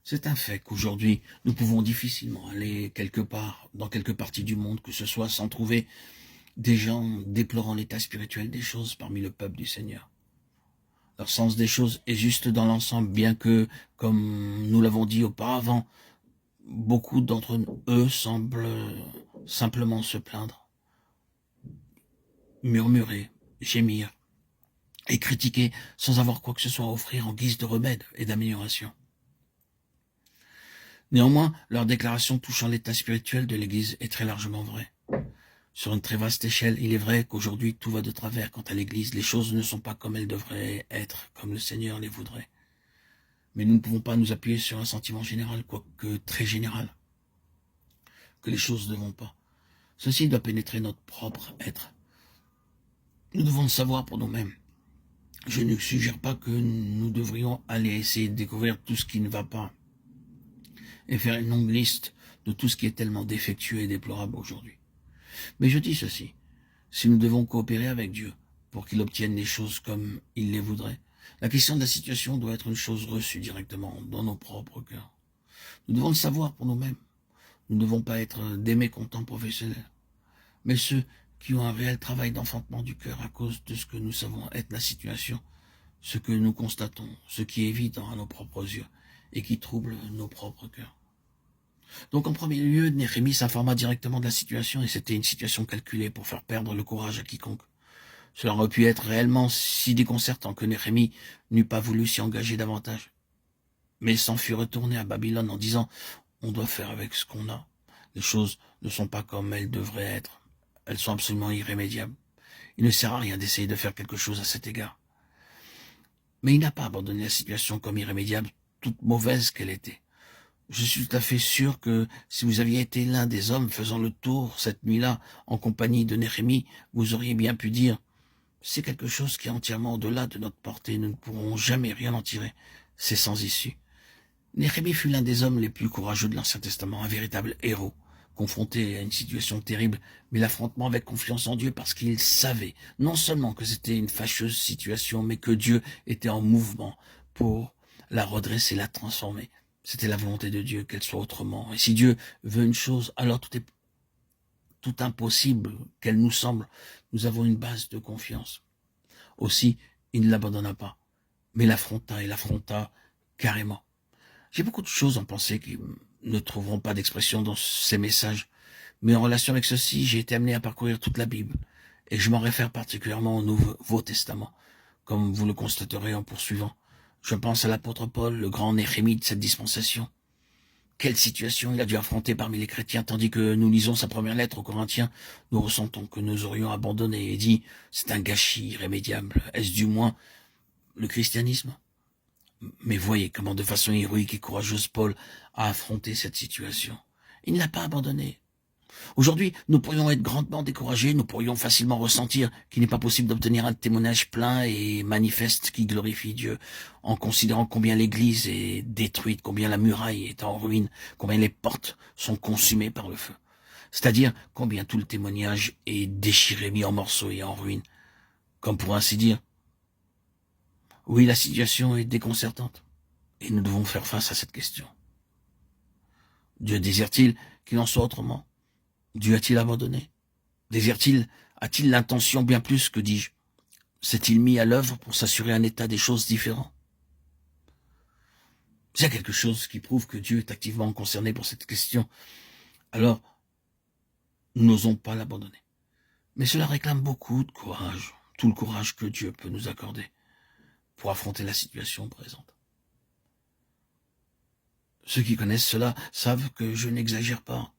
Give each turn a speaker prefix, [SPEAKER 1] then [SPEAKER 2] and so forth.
[SPEAKER 1] C'est un fait qu'aujourd'hui, nous pouvons difficilement aller quelque part, dans quelque partie du monde, que ce soit sans trouver des gens déplorant l'état spirituel des choses parmi le peuple du Seigneur. Leur sens des choses est juste dans l'ensemble, bien que, comme nous l'avons dit auparavant, beaucoup d'entre eux semblent simplement se plaindre, murmurer, gémir et critiquer sans avoir quoi que ce soit à offrir en guise de remède et d'amélioration. Néanmoins, leur déclaration touchant l'état spirituel de l'Église est très largement vraie. Sur une très vaste échelle, il est vrai qu'aujourd'hui tout va de travers quant à l'Église. Les choses ne sont pas comme elles devraient être, comme le Seigneur les voudrait. Mais nous ne pouvons pas nous appuyer sur un sentiment général, quoique très général, que les choses ne vont pas. Ceci doit pénétrer notre propre être. Nous devons le savoir pour nous-mêmes. Je ne suggère pas que nous devrions aller essayer de découvrir tout ce qui ne va pas et faire une longue liste de tout ce qui est tellement défectueux et déplorable aujourd'hui. Mais je dis ceci, si nous devons coopérer avec Dieu pour qu'il obtienne les choses comme il les voudrait, la question de la situation doit être une chose reçue directement dans nos propres cœurs. Nous devons le savoir pour nous-mêmes. Nous ne devons pas être des mécontents professionnels, mais ceux qui ont un réel travail d'enfantement du cœur à cause de ce que nous savons être la situation, ce que nous constatons, ce qui est évident à nos propres yeux et qui trouble nos propres cœurs. Donc en premier lieu, Néhémie s'informa directement de la situation et c'était une situation calculée pour faire perdre le courage à quiconque. Cela aurait pu être réellement si déconcertant que Néhémie n'eût pas voulu s'y engager davantage. Mais il s'en fut retourné à Babylone en disant « On doit faire avec ce qu'on a. Les choses ne sont pas comme elles devraient être. Elles sont absolument irrémédiables. Il ne sert à rien d'essayer de faire quelque chose à cet égard. » Mais il n'a pas abandonné la situation comme irrémédiable, toute mauvaise qu'elle était. Je suis tout à fait sûr que si vous aviez été l'un des hommes faisant le tour cette nuit-là en compagnie de Néhémie, vous auriez bien pu dire « C'est quelque chose qui est entièrement au-delà de notre portée, nous ne pourrons jamais rien en tirer. C'est sans issue. » Néhémie fut l'un des hommes les plus courageux de l'Ancien Testament, un véritable héros, confronté à une situation terrible, mais l'affrontement avec confiance en Dieu parce qu'il savait non seulement que c'était une fâcheuse situation, mais que Dieu était en mouvement pour la redresser, la transformer. C'était la volonté de Dieu qu'elle soit autrement. Et si Dieu veut une chose, alors tout est tout impossible qu'elle nous semble. Nous avons une base de confiance. Aussi, il ne l'abandonna pas, mais l'affronta et l'affronta carrément. J'ai beaucoup de choses en pensée qui ne trouveront pas d'expression dans ces messages, mais en relation avec ceci, j'ai été amené à parcourir toute la Bible, et je m'en réfère particulièrement au Nouveau Testament, comme vous le constaterez en poursuivant. Je pense à l'apôtre Paul, le grand Néhémie de cette dispensation. Quelle situation il a dû affronter parmi les chrétiens, tandis que nous lisons sa première lettre aux Corinthiens, nous ressentons que nous aurions abandonné et dit « c'est un gâchis irrémédiable, est-ce du moins le christianisme ?» Mais voyez comment de façon héroïque et courageuse Paul a affronté cette situation. Il ne l'a pas abandonné. Aujourd'hui, nous pourrions être grandement découragés, nous pourrions facilement ressentir qu'il n'est pas possible d'obtenir un témoignage plein et manifeste qui glorifie Dieu, en considérant combien l'Église est détruite, combien la muraille est en ruine, combien les portes sont consumées par le feu. C'est-à-dire combien tout le témoignage est déchiré, mis en morceaux et en ruine. Comme pour ainsi dire, oui, la situation est déconcertante, et nous devons faire face à cette question. Dieu désire-t-il qu'il en soit autrement? Dieu a-t-il abandonné? A-t-il l'intention bien plus que dis-je? S'est-il mis à l'œuvre pour s'assurer un état des choses différent? S'il y a quelque chose qui prouve que Dieu est activement concerné pour cette question, alors nous n'osons pas l'abandonner. Mais cela réclame beaucoup de courage, tout le courage que Dieu peut nous accorder pour affronter la situation présente. Ceux qui connaissent cela savent que je n'exagère pas